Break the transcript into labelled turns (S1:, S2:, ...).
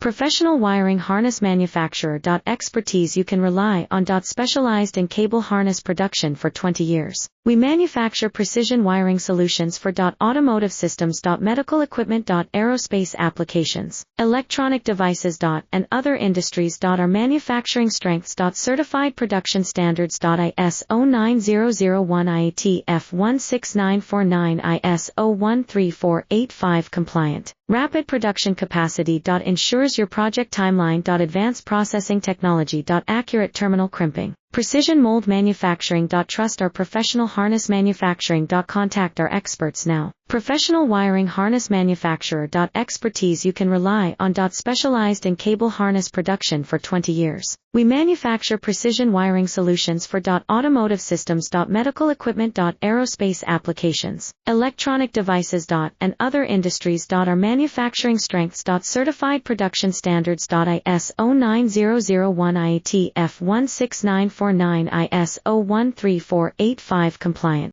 S1: Professional wiring harness manufacturer. Expertise you can rely on. Specialized in cable harness production for 20 years. We manufacture precision wiring solutions for automotive systems, medical equipment, aerospace applications, electronic devices, and other industries. Our manufacturing strengths. Certified production standards. ISO-9001-IAT F16949 ISO-13485 compliant. Rapid production capacity. Ensures your project timeline. Advanced processing technology. Accurate terminal crimping. Precision mold manufacturing. Trust our professional harness manufacturing. Contact our experts now. Professional wiring harness manufacturer. Expertise you can rely on. Specialized in cable harness production for 20 years. We manufacture precision wiring solutions for automotive systems, medical equipment, aerospace applications, electronic devices, and other industries. Our manufacturing strengths. Certified production standards. ISO-9001-IAT F16949 ISO-13485 compliant.